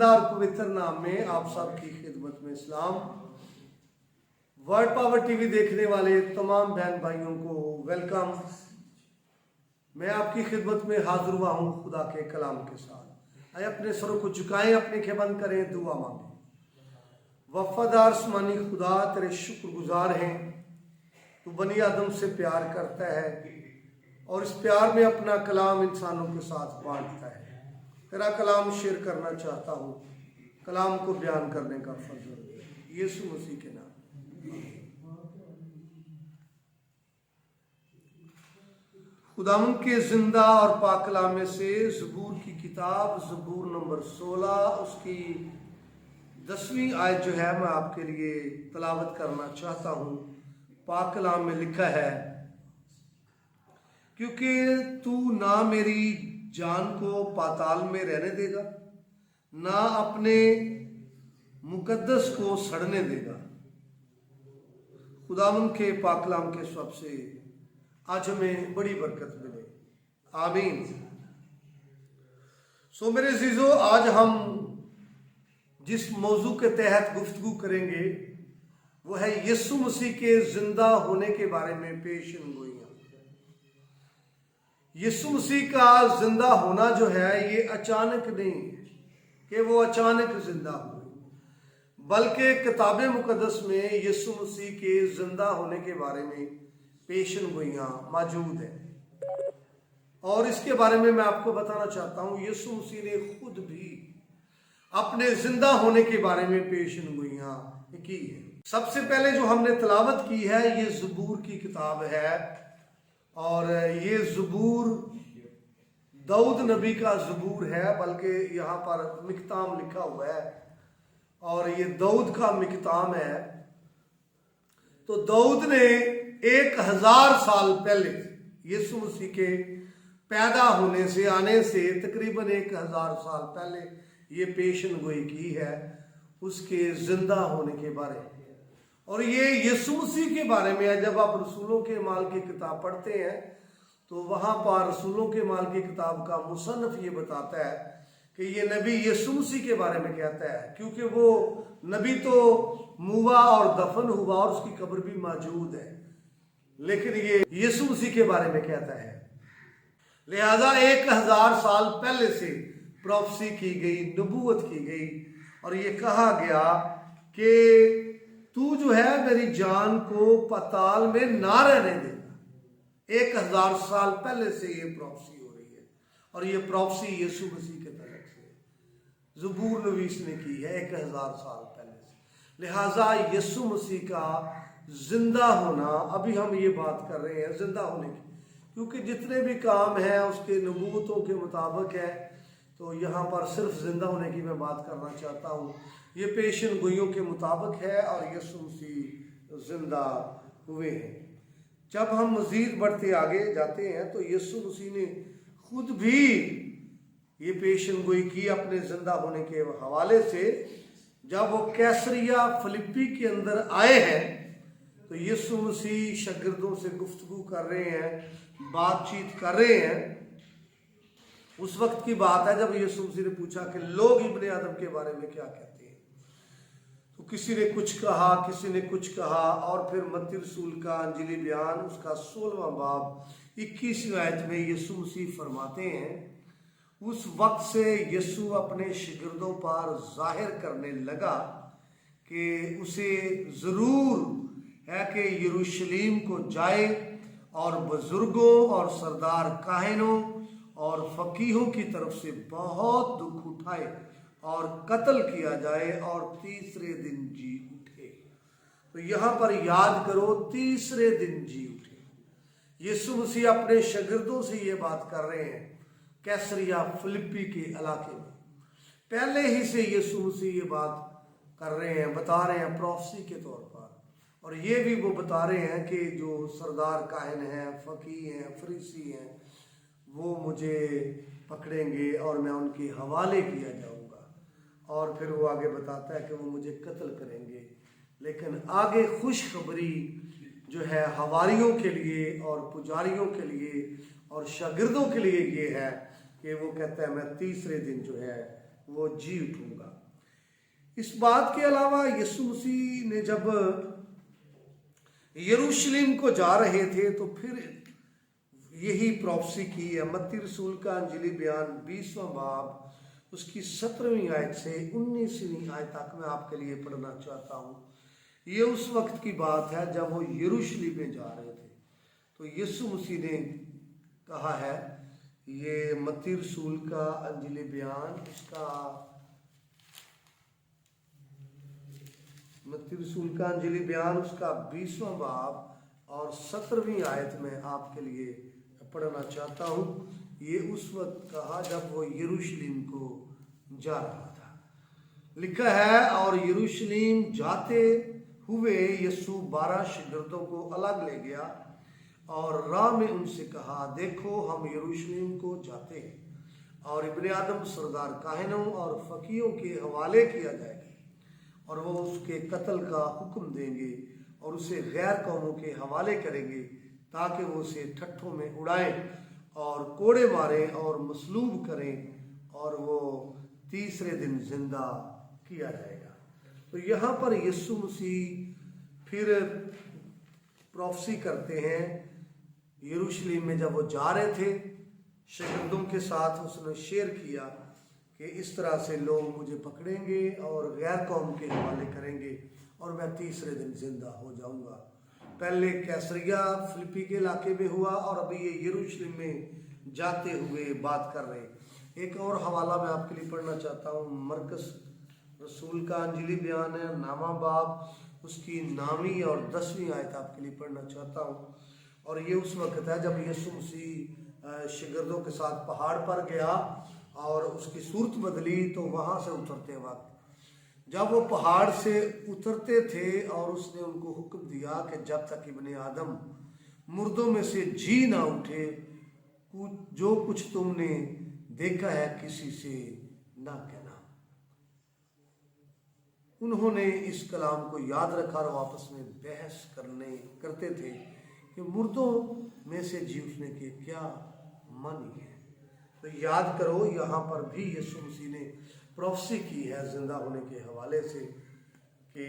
जिंदा और पवित्र नाम में आप सबकी खिदमत में इस्लाम। वर्ल्ड पावर टीवी देखने वाले तमाम बहन भाइयों को वेलकम। मैं आपकी खिदमत में हाजिर हुआ हूँ खुदा के कलाम के साथ। आइए अपने सरों को झुकाएं, अपनी आंखें बंद करें, दुआ मांगें। वफादार आसमानी खुदा, तेरे शुक्रगुजार हैं। तू बनी आदम से प्यार करता है और इस प्यार में अपना कलाम इंसानों के साथ बांटता है। तेरा कलाम शेयर करना चाहता हूँ, कलाम को बयान करने का फजल यीशु मसीह के नाम। खुदावंद के जिंदा और पाक कलाम में से ज़बूर की किताब ज़बूर नंबर 16 उसकी 10वीं आयत जो है मैं आपके लिए तलावत करना चाहता हूँ। पाक कलाम में लिखा है, क्योंकि तू ना मेरी जान को पाताल में रहने देगा, ना अपने मुकद्दस को सड़ने देगा। खुदावंद के पाक कलाम के शब्द से आज हमें बड़ी बरकत मिले, आमीन। सो मेरे अज़ीज़ों, आज हम जिस मौजू के तहत गुफ्तगू करेंगे वो है यीशु मसीह के जिंदा होने के बारे में पेशन गोइयां। यीशु मसीह का जिंदा होना जो है ये अचानक नहीं है कि वो अचानक जिंदा हुए, बल्कि किताब मुकद्दस में यीशु मसीह के जिंदा होने के बारे में पेशन गोइयां मौजूद है। और इसके बारे में मैं आपको बताना चाहता हूं, यीशु मसीह ने खुद भी अपने जिंदा होने के बारे में पेशन गोइयां की है। सबसे पहले जो हमने तलावत की है ये ज़बूर की किताब है और ये ज़बूर दाऊद नबी का ज़बूर है, बल्कि यहाँ पर मिकताम लिखा हुआ है और ये दाऊद का मिकताम है। तो दाऊद ने 1000 साल पहले यीशु मसीह के पैदा होने से आने से तकरीबन 1000 साल पहले ये पेशन गोई की है उसके जिंदा होने के बारे में। और ये यीशु मसीह के बारे में है। जब आप रसूलों के माल की किताब पढ़ते हैं तो वहां पर रसूलों के माल की किताब का मुसन्नफ ये बताता है कि ये नबी यीशु मसीह के बारे में कहता है, क्योंकि वो नबी तो मुआ और दफन हुआ और उसकी कब्र भी मौजूद है, लेकिन ये यीशु मसीह के बारे में कहता है। लिहाजा 1000 साल पहले से प्रोफेसी की गई, नबूवत की गई और ये कहा गया कि तू जो है मेरी जान को पाताल में ना रहने देगा। 1000 साल पहले से ये प्रोफेसी हो रही है और ये प्रोफेसी यीशु मसीह के तरफ से ज़बूर नवीस ने की है 1000 साल पहले से। लिहाजा यीशु मसीह का जिंदा होना, अभी हम ये बात कर रहे हैं जिंदा होने की, क्योंकि जितने भी काम हैं उसके नबूवतों के मुताबिक है। तो यहाँ पर सिर्फ जिंदा होने की मैं बात करना चाहता हूँ। ये पेशन गोइयों के मुताबिक है और यीशु मसीह जिंदा हुए हैं। जब हम मजीद बढ़ते आगे जाते हैं तो यीशु मसीह ने खुद भी ये पेशन गोई की अपने जिंदा होने के हवाले से। जब वो कैसरिया फिलिप्पी के अंदर आए हैं तो यीशु मसीह शागिर्दों से गुफ्तगू कर रहे हैं, बातचीत कर रहे हैं। उस वक्त की बात है जब यीशु मसीह ने पूछा कि लोग इब्ने आदम के बारे में क्या कहते हैं। तो किसी ने कुछ कहा, किसी ने कुछ कहा। और फिर मत्ती रसूल का अंजीली बयान उसका 16वां बाब 21वीं आयत में यीशु मसीह फरमाते हैं, उस वक्त से यीशु अपने शागिर्दों पर जाहिर करने लगा कि उसे ज़रूर है कि यरूशलेम को जाए और बुजुर्गों और सरदार काहिनों और फकीहों की तरफ से बहुत दुख उठाए और कत्ल किया जाए और तीसरे दिन जी उठे। तो यहाँ पर याद करो, तीसरे दिन जी उठे। यीशु मसीह अपने शागिर्दों से ये बात कर रहे हैं कैसरिया फिलिप्पी के इलाके में। पहले ही से यीशु मसीह ये बात कर रहे हैं, बता रहे हैं प्रोफेसी के तौर पर। और ये भी वो बता रहे हैं कि जो सरदार काहिन हैं, फकीह हैं, फरीसी हैं, वो मुझे पकड़ेंगे और मैं उनके हवाले किया जाऊंगा। और फिर वो आगे बताता है कि वो मुझे कत्ल करेंगे। लेकिन आगे खुशखबरी जो है हवारियों के लिए और पुजारियों के लिए और शागिर्दों के लिए ये है कि वो कहता है मैं तीसरे दिन जो है वो जी उठूंगा। इस बात के अलावा यीशु मसीह ने जब यरूशलेम को जा रहे थे तो फिर यही प्रोफेसी की है। मत्ती रसूल का अंजिली बयान 20वां बाब उसकी 17वीं आयत से 19वीं आयत तक मैं आपके लिए पढ़ना चाहता हूँ। ये उस वक्त की बात है जब वो यरूशलेम में जा रहे थे। तो यीशु मसीह ने कहा है, ये मत्ती रसूल का अंजिली बयान उसका मत्ती रसूल का अंजिली बयान उसका 20वां बाब और 17वीं आयत में आपके लिए पढ़ना चाहता हूँ। ये उस वक्त कहा जब वो यरूशलेम को जा रहा था। लिखा है, और यरूशलेम जाते हुए यीशु 12 शिगिर्दों को अलग ले गया और राह में उनसे कहा, देखो हम यरूशलेम को जाते हैं और इब्ने आदम सरदार काहिनों और फकीरों के हवाले किया जाएगा और वो उसके कत्ल का हुक्म देंगे और उसे गैर कौमों के हवाले करेंगे ताकि वो उसे ठट्ठों में उड़ाएं और कोड़े मारें और मसलूब करें और वो तीसरे दिन जिंदा किया जाएगा। तो यहाँ पर यीशु मसीह फिर प्रोफेसी करते हैं। यरूशलेम में जब वो जा रहे थे शागिर्दों के साथ उसने शेयर किया कि इस तरह से लोग मुझे पकड़ेंगे और गैर कौम के हवाले करेंगे और मैं तीसरे दिन जिंदा हो जाऊंगा। पहले कैसरिया फिलिपी के इलाके में हुआ और अभी ये यरूशलेम में जाते हुए बात कर रहे हैं। एक और हवाला मैं आपके लिए पढ़ना चाहता हूँ। मरकस रसूल का अंजिली बयान है, नामा बाब उसकी 9वीं और 10वीं आयत आपके लिए पढ़ना चाहता हूँ। और ये उस वक्त है जब यीशु मसीह शिगिर्दों के साथ पहाड़ पर गया और उसकी सूरत बदली। तो वहाँ से उतरते वक्त जब वो पहाड़ से उतरते थे और उसने उनको हुक्म दिया कि जब तक इब्ने आदम मुर्दों में से जी ना उठे, जो कुछ तुमने देखा है किसी से ना कहना। उन्होंने इस कलाम को याद रखा और आपस में बहस करते थे कि मुर्दों में से जी उठने के क्या मानी है। तो याद करो, यहाँ पर भी यीशु मसीह ने प्रोफेसी की है जिंदा होने के हवाले से कि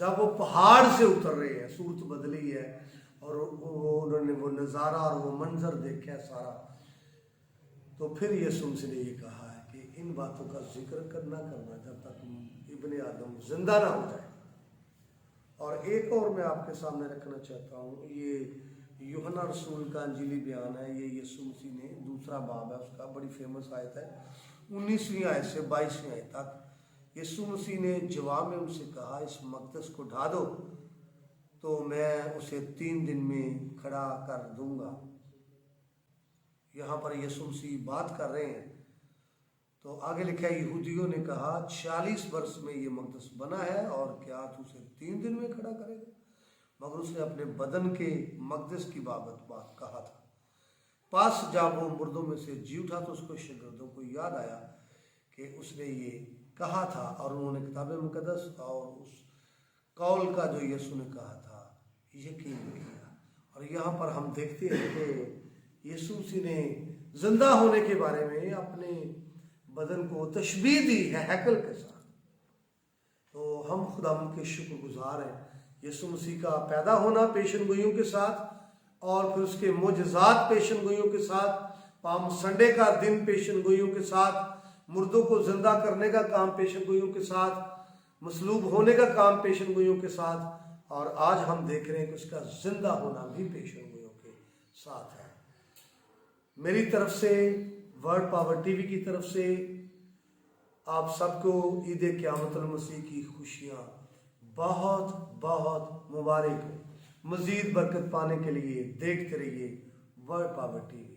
जब वो पहाड़ से उतर रहे हैं, सूरत बदली है और उन्होंने वो नज़ारा और वो मंजर देखा है सारा। तो फिर यीशु मसीह ने ये कहा है कि इन बातों का जिक्र करना जब तक इब्ने आदम जिंदा ना हो जाए। और एक और मैं आपके सामने रखना चाहता हूँ। ये यूहन्ना रसूल का अंजिली बयान है। ये यीशु मसीह ने 2रा बाब है उसका, बड़ी फेमस आयत है, 19वीं आयत से 22वीं आयत तक। यीशु मसीह ने जवाब में उनसे कहा, इस मकदस को ढा दो तो मैं उसे 3 दिन में खड़ा कर दूंगा। यहाँ पर यीशु मसीह बात कर रहे हैं। तो आगे लिखा है, यहूदियों ने कहा 40 वर्ष में ये मकदस बना है और क्या तू उसे 3 दिन में खड़ा करेगा? मगर उसने अपने बदन के मकदस की बाबत बात कहा था। पास जब वो मुर्दों में से जी उठा तो उसको शागिर्दों को याद आया कि उसने ये कहा था और उन्होंने किताब मुकद्दस और उस कौल का जो यीशु ने कहा था यकीन किया। और यहाँ पर हम देखते हैं कि यीशु मसीह ने जिंदा होने के बारे में अपने बदन को तशबीह दी है हैकल के साथ। तो हम खुदा के शुक्रगुजार हैं। यीशु मसीह का पैदा होना पेशन गोइयों के साथ और फिर उसके मोजज़ात पेशन गोइयों के साथ, पाम संडे का दिन पेशन गोइयों के साथ, मुर्दों को जिंदा करने का काम पेशन गोइयों के साथ, मसलूब होने का काम पेशन गोइयों के साथ, और आज हम देख रहे हैं कि उसका जिंदा होना भी पेशन गोइयों के साथ है। मेरी तरफ से, वर्ड पावर टीवी की तरफ से आप सबको ईद क़यामतुल मसीह की खुशियाँ बहुत बहुत मुबारक हो। मज़ीद बरकत पाने के लिए देखते रहिए वर्ड पावर टीवी।